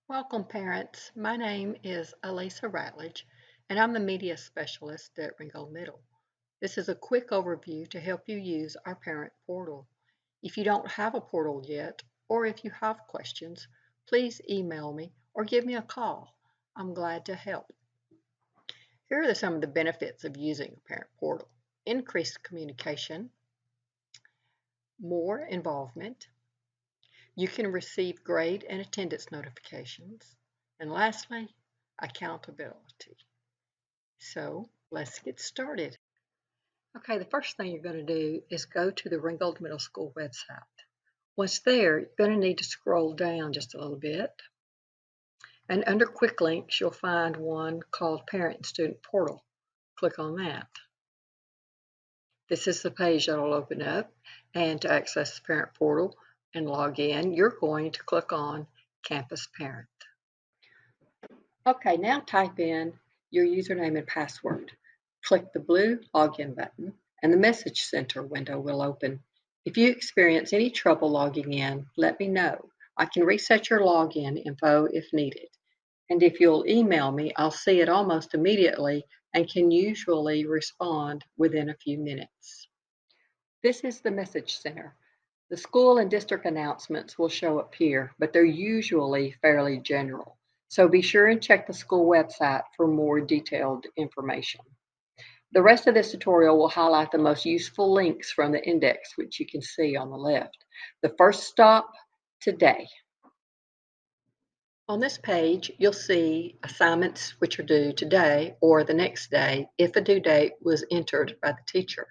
Welcome, parents. My name is Elisa Ratledge, and I'm the Media Specialist at Ringgold Middle. This is a quick overview to help you use our parent portal. If you don't have a portal yet, or if you have questions, please email me or give me a call. I'm glad to help. Here are some of the benefits of using a parent portal: increased communication, more involvement. You can receive grade and attendance notifications. And lastly, accountability. So let's get started. Okay, the first thing you're going to do is go to the Ringgold Middle School website. Once there, you're going to need to scroll down just a little bit. And under Quick Links, you'll find one called Parent and Student Portal. Click on that. This is the page that will open up. And to access the Parent Portal and log in, you're going to click on Campus Parent. Okay, now type in your username and password. Click the blue Login button and the Message Center window will open. If you experience any trouble logging in, let me know. I can reset your login info if needed. And if you'll email me, I'll see it almost immediately and can usually respond within a few minutes. This is the Message Center. The school and district announcements will show up here, but they're usually fairly general. So be sure and check the school website for more detailed information. The rest of this tutorial will highlight the most useful links from the index, which you can see on the left. The first stop, today. On this page, you'll see assignments which are due today or the next day if a due date was entered by the teacher.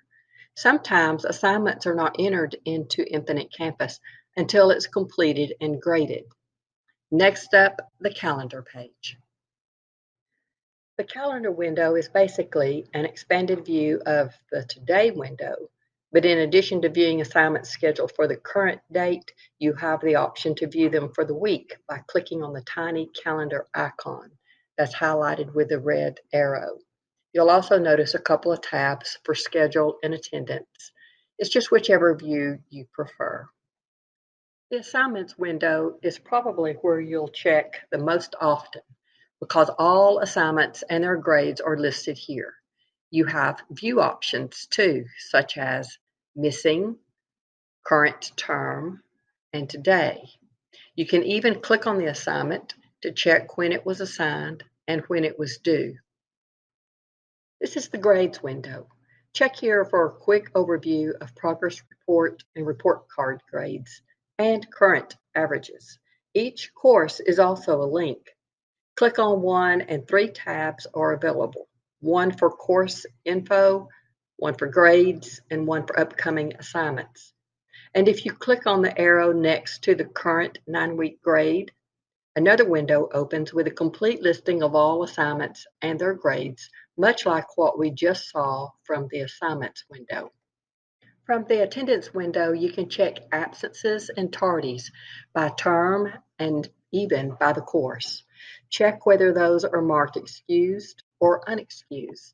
Sometimes assignments are not entered into Infinite Campus until it's completed and graded. Next up, the calendar page. The calendar window is basically an expanded view of the today window, but in addition to viewing assignments scheduled for the current date, you have the option to view them for the week by clicking on the tiny calendar icon that's highlighted with the red arrow. You'll also notice a couple of tabs for schedule and attendance. It's just whichever view you prefer. The assignments window is probably where you'll check the most often because all assignments and their grades are listed here. You have view options too, such as missing, current term, and today. You can even click on the assignment to check when it was assigned and when it was due. This is the grades window. Check here for a quick overview of progress report and report card grades and current averages. Each course is also a link. Click on one and 3 tabs are available. One for course info, one for grades, and one for upcoming assignments. And if you click on the arrow next to the current 9-week grade, another window opens with a complete listing of all assignments and their grades, much like what we just saw from the assignments window. From the attendance window, you can check absences and tardies by term and even by the course. Check whether those are marked excused or unexcused.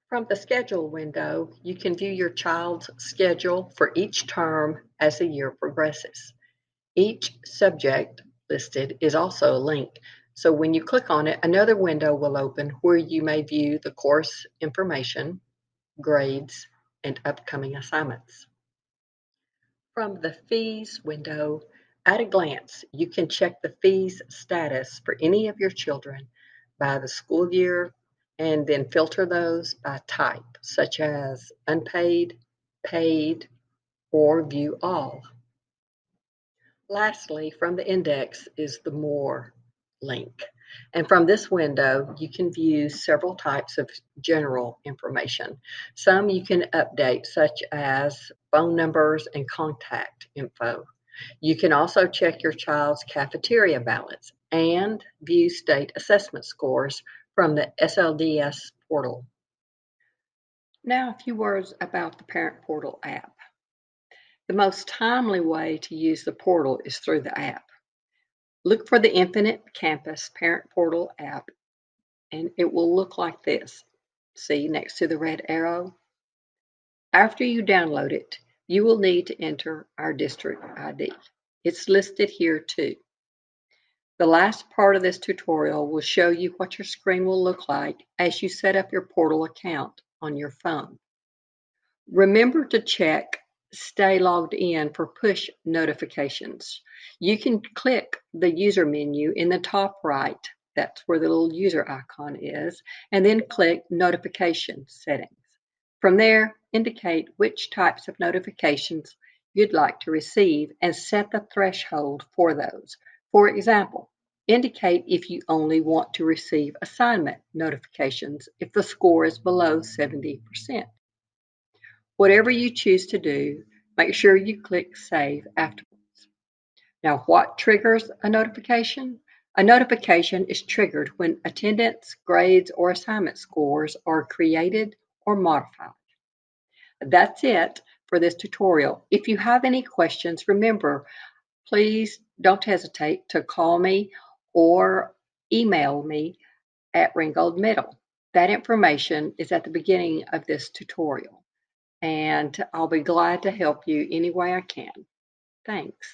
From the schedule window, you can view your child's schedule for each term as the year progresses. Each subject listed is also a link, so when you click on it, another window will open where you may view the course information, grades, and upcoming assignments. From the fees window, at a glance, you can check the fees status for any of your children by the school year and then filter those by type, such as unpaid, paid, or view all. Lastly, from the index is the More link. And from this window, you can view several types of general information. Some you can update, such as phone numbers and contact info. You can also check your child's cafeteria balance and view state assessment scores from the SLDS portal. Now, a few words about the Parent Portal app. The most timely way to use the portal is through the app. Look for the Infinite Campus Parent Portal app, and it will look like this. See next to the red arrow? After you download it, you will need to enter our district ID. It's listed here too. The last part of this tutorial will show you what your screen will look like as you set up your portal account on your phone. Remember to check Stay Logged In for push notifications. You can click the user menu in the top right, that's where the little user icon is, and then click Notification Settings. From there, indicate which types of notifications you'd like to receive and set the threshold for those. For example, indicate if you only want to receive assignment notifications if the score is below 70%. Whatever you choose to do, make sure you click Save afterwards. Now, what triggers a notification? A notification is triggered when attendance, grades, or assignment scores are created or modified. That's it for this tutorial. If you have any questions, remember, please don't hesitate to call me or email me at Ringgold Middle. That information is at the beginning of this tutorial, and I'll be glad to help you any way I can. Thanks.